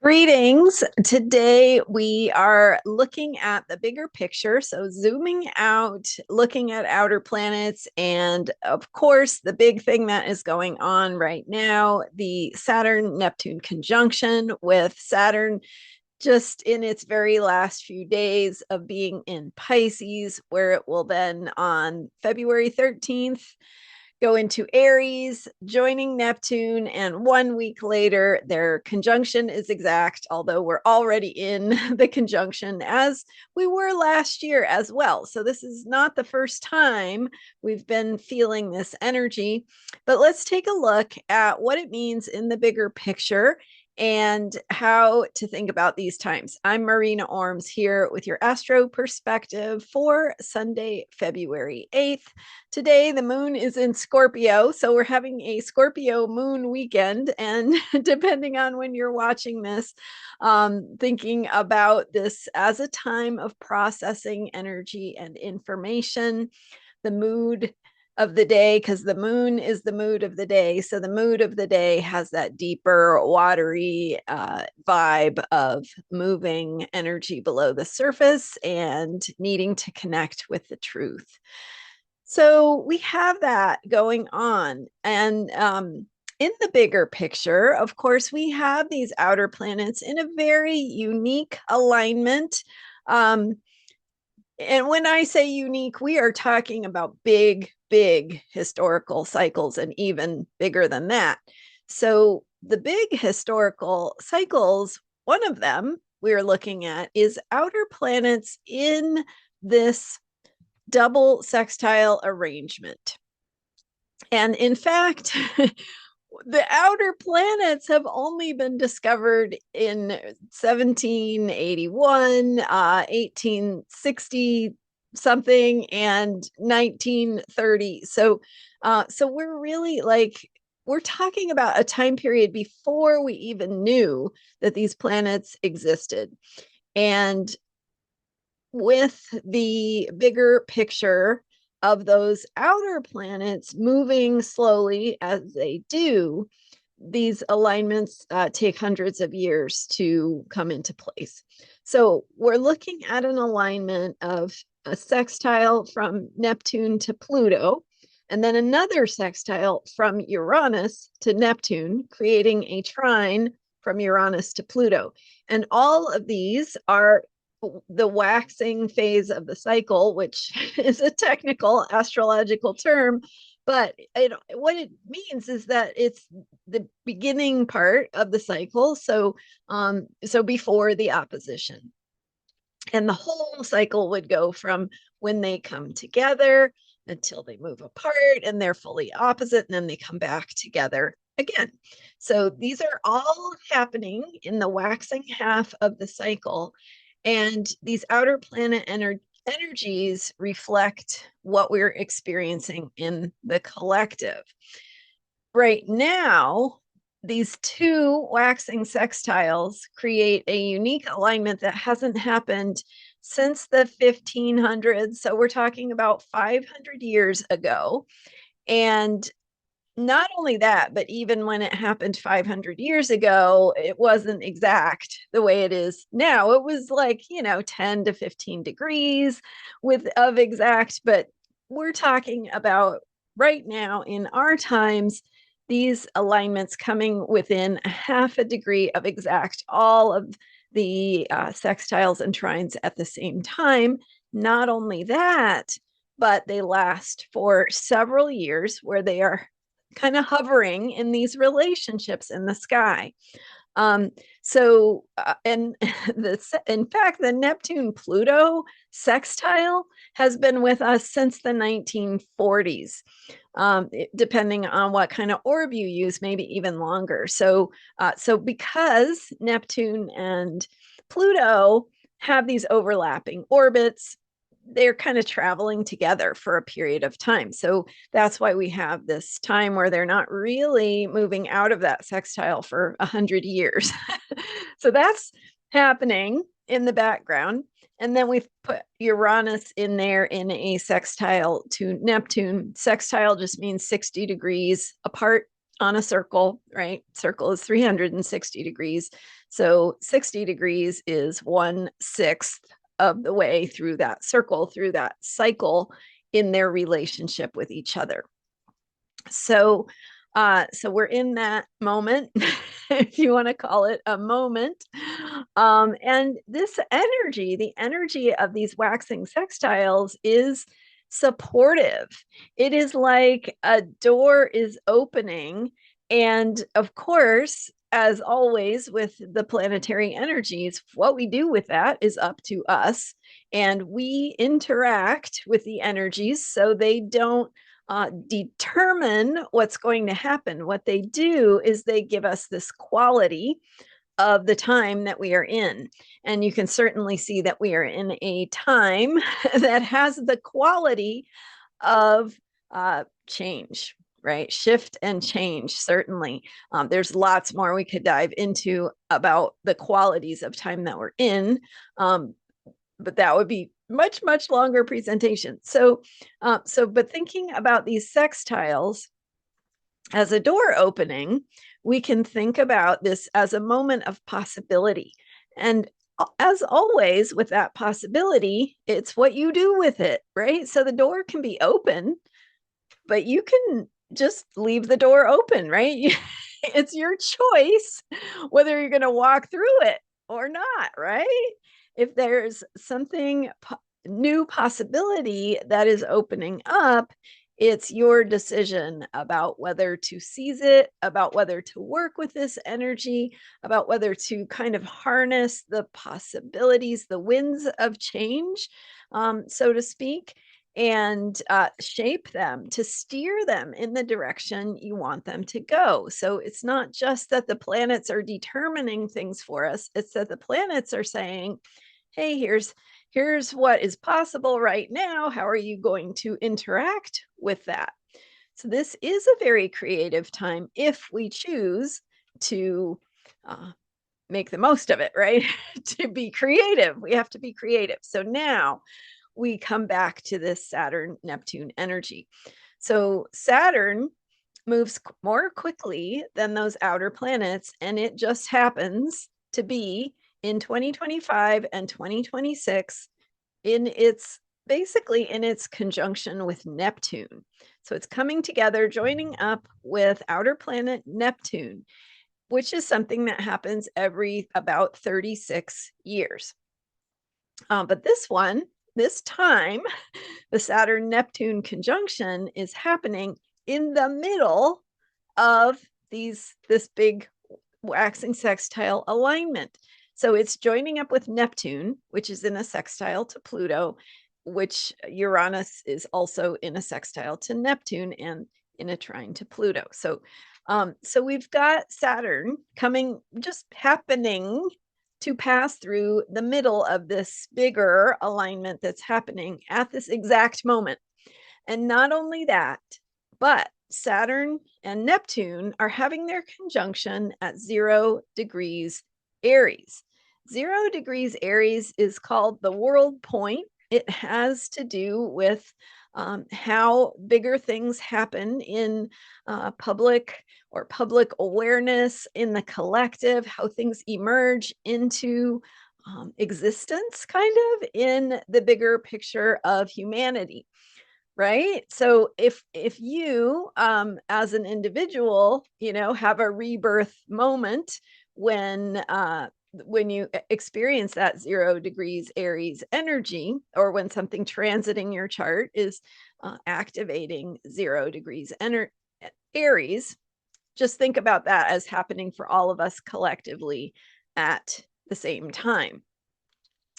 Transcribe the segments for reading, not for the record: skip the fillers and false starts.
Greetings. Today we are looking at the bigger picture. So, zooming out, looking at outer planets, and of course, the big thing that is going on right now, the Saturn-Neptune conjunction, with Saturn just in its very last few days of being in Pisces, where it will then on February 13th go into Aries, joining Neptune, and 1 week later, their conjunction is exact, although we're already in the conjunction as we were last year as well. So, this is not the first time we've been feeling this energy, but let's take a look at what it means in the bigger picture and how to think about these times. I'm Marina Orms here with your Astro perspective for Sunday, February 8th. Today, the moon is in Scorpio, so we're having a Scorpio moon weekend. And depending on when you're watching this, thinking about this as a time of processing energy and information, the mood of the day, because the moon is the mood of the day. So the mood of the day has that deeper, watery vibe of moving energy below the surface and needing to connect with the truth. So we have that going on. And in the bigger picture, of course, we have these outer planets in a very unique alignment. Um, and when I say unique, we are talking about big, big historical cycles and even bigger than that. So, the big historical cycles, one of them we're looking at is outer planets in this double sextile arrangement. And in fact, the outer planets have only been discovered in 1781, 1860 something, and 1930. So we're really we're talking about a time period before we even knew that these planets existed. And with the bigger picture of those outer planets moving slowly as they do, these alignments take hundreds of years to come into place. So we're looking at an alignment of a sextile from Neptune to Pluto, and then another sextile from Uranus to Neptune, creating a trine from Uranus to Pluto. And all of these are the waxing phase of the cycle, which is a technical astrological term, but what it means is that it's the beginning part of the cycle. So before the opposition, and the whole cycle would go from when they come together until they move apart and they're fully opposite, and then they come back together again. So these are all happening in the waxing half of the cycle. And these outer planet energies reflect what we're experiencing in the collective. Right now, these two waxing sextiles create a unique alignment that hasn't happened since the 1500s. So we're talking about 500 years ago. And not only that, but even when it happened 500 years ago, it wasn't exact the way it is now. It was 10 to 15 degrees of exact, but we're talking about right now in our times, these alignments coming within a half a degree of exact, all of the sextiles and trines at the same time. Not only that, but they last for several years where they are kind of hovering in these relationships in the sky. And in fact, the Neptune Pluto sextile has been with us since the 1940s, depending on what kind of orb you use, maybe even longer. So because Neptune and Pluto have these overlapping orbits, they're kind of traveling together for a period of time. So that's why we have this time where they're not really moving out of that sextile for 100 years. So that's happening in the background. And then we've put Uranus in there in a sextile to Neptune. Sextile just means 60 degrees apart on a circle, right? Circle is 360 degrees. So 60 degrees is 1/6 of the way through that circle, through that cycle in their relationship with each other. So so we're in that moment, if you want to call it a moment. And this energy, the energy of these waxing sextiles, is supportive. It is like a door is opening. And of course, as always with the planetary energies, what we do with that is up to us. And we interact with the energies so they don't determine what's going to happen. What they do is they give us this quality of the time that we are in. And you can certainly see that we are in a time that has the quality of change, right? Shift and change, certainly. There's lots more we could dive into about the qualities of time that we're in. But that would be much longer presentation. So but thinking about these sextiles as a door opening, we can think about this as a moment of possibility. And as always with that possibility, it's what you do with it, right? So the door can be open, but you can just leave the door open, right? It's your choice whether you're going to walk through it or not, right? If there's something new possibility that is opening up, it's your decision about whether to seize it, about whether to work with this energy, about whether to kind of harness the possibilities, the winds of change, so to speak, and shape them to steer them in the direction you want them to go. So it's not just that the planets are determining things for us, it's that the planets are saying, hey, here's what is possible right now. How are you going to interact with that? So this is a very creative time if we choose to make the most of it, right? To be creative, we have to be creative. So now we come back to this Saturn-Neptune energy. So Saturn moves more quickly than those outer planets, and it just happens to be in 2025 and 2026 in its basically in its conjunction with Neptune. So it's coming together, joining up with outer planet Neptune, which is something that happens every about 36 years. But this time, the Saturn-Neptune conjunction is happening in the middle of this big waxing sextile alignment. So it's joining up with Neptune, which is in a sextile to Pluto, which Uranus is also in a sextile to Neptune and in a trine to Pluto. So we've got Saturn just happening to pass through the middle of this bigger alignment that's happening at this exact moment. And not only that, but Saturn and Neptune are having their conjunction at 0 degrees Aries. 0 degrees Aries is called the world point. It has to do with how bigger things happen in public awareness, in the collective, how things emerge into existence, kind of in the bigger picture of humanity. Right. So if you as an individual, have a rebirth moment when you experience that 0 degrees Aries energy, or when something transiting your chart is activating 0 degrees Aries, just think about that as happening for all of us collectively at the same time.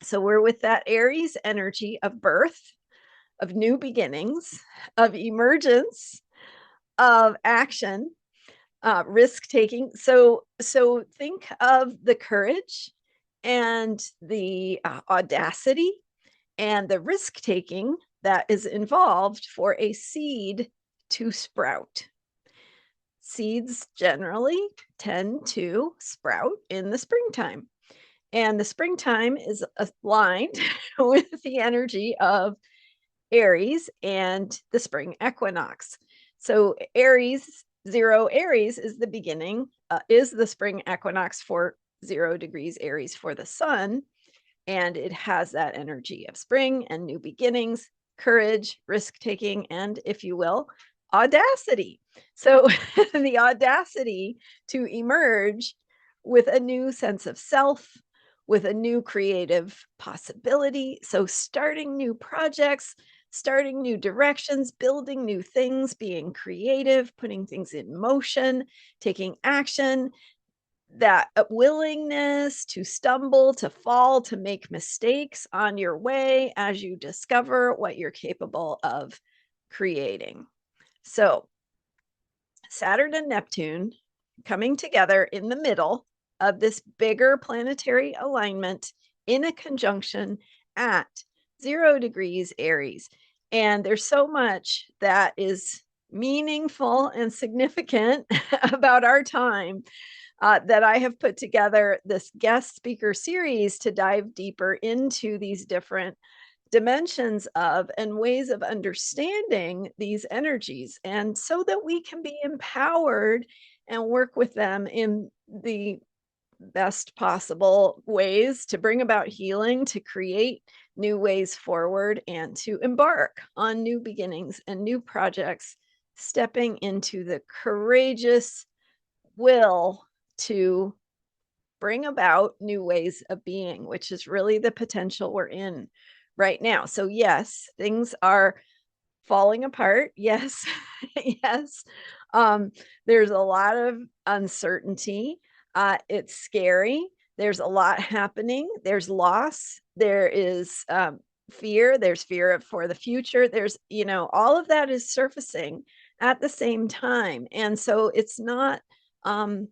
So we're with that Aries energy of birth, of new beginnings, of emergence, of action, risk taking. So think of the courage and the audacity and the risk taking that is involved for a seed to sprout. Seeds generally tend to sprout in the springtime, and the springtime is aligned with the energy of Aries and the spring equinox. So Aries 0 Aries is the beginning, is the spring equinox for 0 degrees Aries for the sun. And it has that energy of spring and new beginnings, courage, risk taking, and if you will, audacity. So the audacity to emerge with a new sense of self, with a new creative possibility. So starting new projects, starting new directions, building new things, being creative, putting things in motion, taking action, that willingness to stumble, to fall, to make mistakes on your way as you discover what you're capable of creating. So, Saturn and Neptune coming together in the middle of this bigger planetary alignment in a conjunction at 0 degrees Aries. And there's so much that is meaningful and significant about our time that I have put together this guest speaker series to dive deeper into these different dimensions of and ways of understanding these energies, and so that we can be empowered and work with them in the best possible ways to bring about healing, to create new ways forward, and to embark on new beginnings and new projects, stepping into the courageous will to bring about new ways of being, which is really the potential we're in right now. So, yes, things are falling apart. Yes, yes. There's a lot of uncertainty. It's scary. There's a lot happening. There's loss. There is fear. There's fear for the future. There's, all of that is surfacing at the same time. And so it's not, those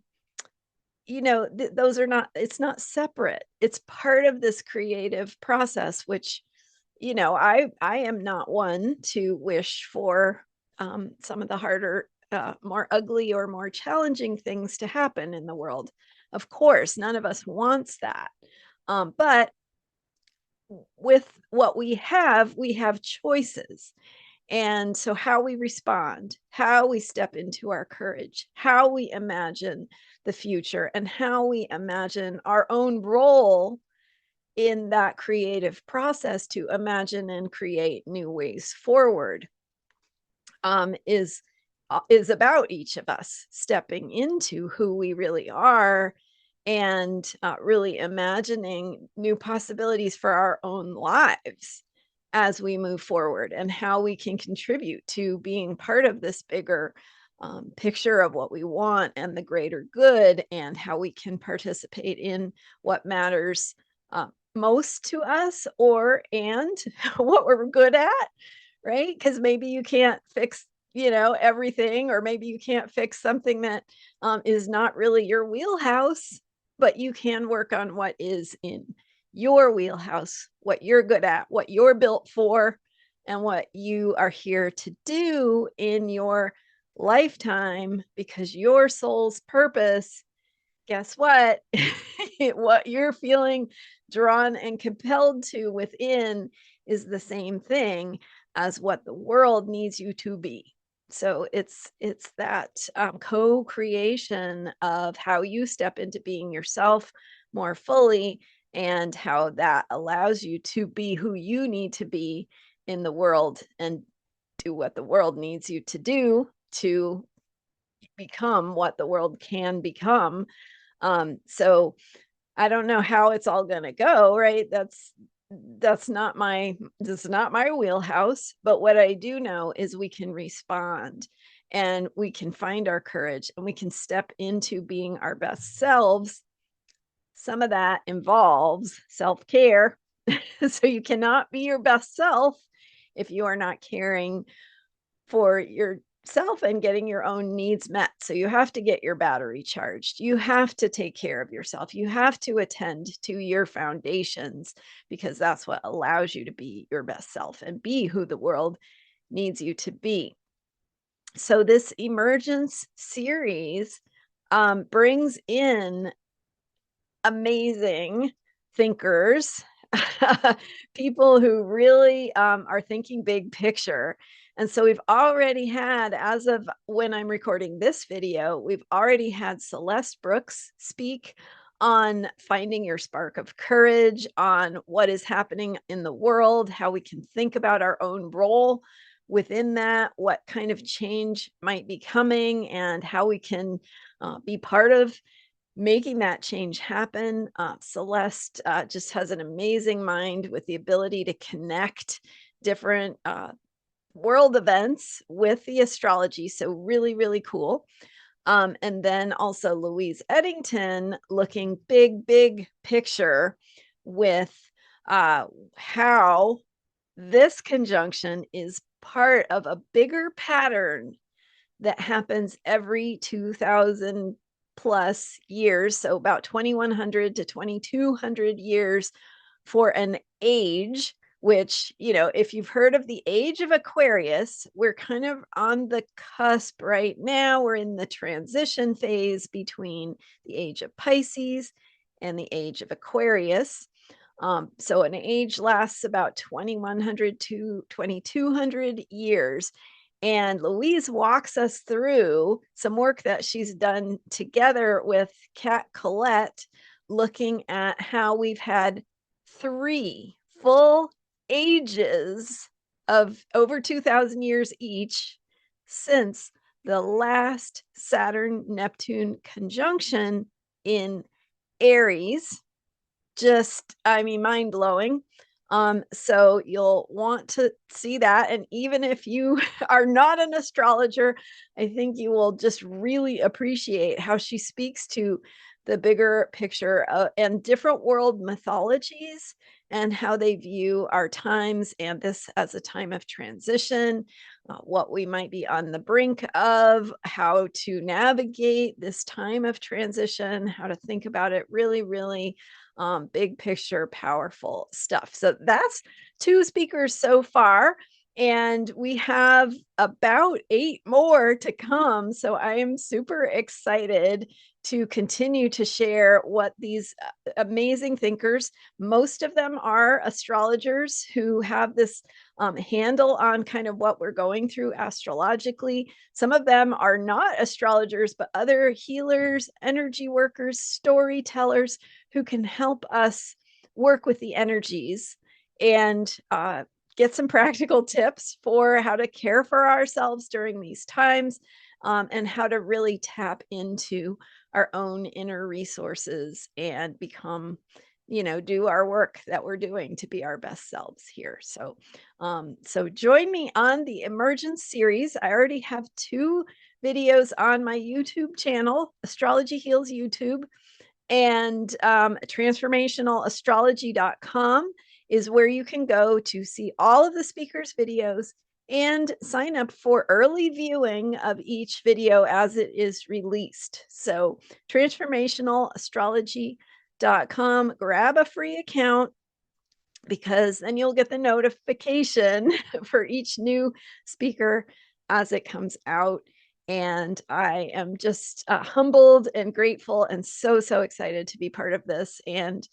are not, it's not separate. It's part of this creative process, which, I am not one to wish for some of the harder, more ugly or more challenging things to happen in the world. Of course, none of us wants that. But with what we have choices. And so, how we respond, how we step into our courage, how we imagine the future, and how we imagine our own role in that creative process to imagine and create new ways forward, is about each of us stepping into who we really are, and really imagining new possibilities for our own lives as we move forward, and how we can contribute to being part of this bigger picture of what we want and the greater good, and how we can participate in what matters most to us, and what we're good at, right? Because maybe you can't fix everything, or maybe you can't fix something that is not really your wheelhouse, but you can work on what is in your wheelhouse, what you're good at, what you're built for, and what you are here to do in your lifetime, because your soul's purpose, guess what? What you're feeling drawn and compelled to within is the same thing as what the world needs you to be. So it's that co-creation of how you step into being yourself more fully, and how that allows you to be who you need to be in the world, and do what the world needs you to do to become what the world can become. So I don't know how it's all going to go, right? That's not my wheelhouse, but what I do know is we can respond, and we can find our courage, and we can step into being our best selves. Some of that involves self-care. So you cannot be your best self if you are not caring for yourself and getting your own needs met. So you have to get your battery charged. You have to take care of yourself. You have to attend to your foundations, because that's what allows you to be your best self and be who the world needs you to be. So this Emergence series brings in amazing thinkers, people who really are thinking big picture, And so we've already had, as of when I'm recording this video, we've already had Celeste Brooks speak on finding your spark of courage, on what is happening in the world, how we can think about our own role within that, what kind of change might be coming, and how we can be part of making that change happen. Celeste just has an amazing mind with the ability to connect different world events with the astrology. So really, really cool. And then also Louise Eddington looking big picture with how this conjunction is part of a bigger pattern that happens every 2000 plus years. So about 2100 to 2200 years for an age, which, if you've heard of the age of Aquarius, we're kind of on the cusp right now. We're in the transition phase between the age of Pisces and the age of Aquarius. So an age lasts about 2100 to 2200 years. And Louise walks us through some work that she's done together with Kat Collette, looking at how we've had 3 full ages of over 2000 years each since the last Saturn-Neptune conjunction in Aries. Just, mind blowing. So you'll want to see that. And even if you are not an astrologer, I think you will just really appreciate how she speaks to the bigger picture and different world mythologies and how they view our times and this as a time of transition, what we might be on the brink of, how to navigate this time of transition, how to think about it. Really, really big picture, powerful stuff. So that's 2 speakers so far. And we have about 8 more to come. So I am super excited to continue to share what these amazing thinkers, most of them are astrologers who have this handle on kind of what we're going through astrologically. Some of them are not astrologers, but other healers, energy workers, storytellers who can help us work with the energies and get some practical tips for how to care for ourselves during these times, and how to really tap into our own inner resources and become, do our work that we're doing to be our best selves here. So, so join me on the Emergence series. I already have 2 videos on my YouTube channel, Astrology Heals YouTube, and transformationalastrology.com is where you can go to see all of the speakers' videos and sign up for early viewing of each video as it is released. So transformationalastrology.com, grab a free account, because then you'll get the notification for each new speaker as it comes out. And I am just humbled and grateful and so excited to be part of this. And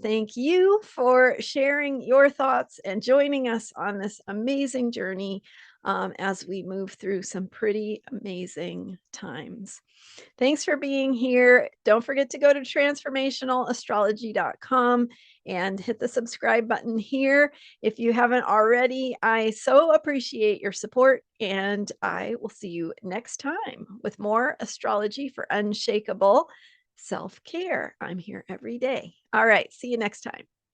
thank you for sharing your thoughts and joining us on this amazing journey as we move through some pretty amazing times. Thanks for being here. Don't forget to go to transformationalastrology.com and hit the subscribe button here if you haven't already. I so appreciate your support, and I will see you next time with more astrology for unshakable self-care. I'm here every day. All right, see you next time.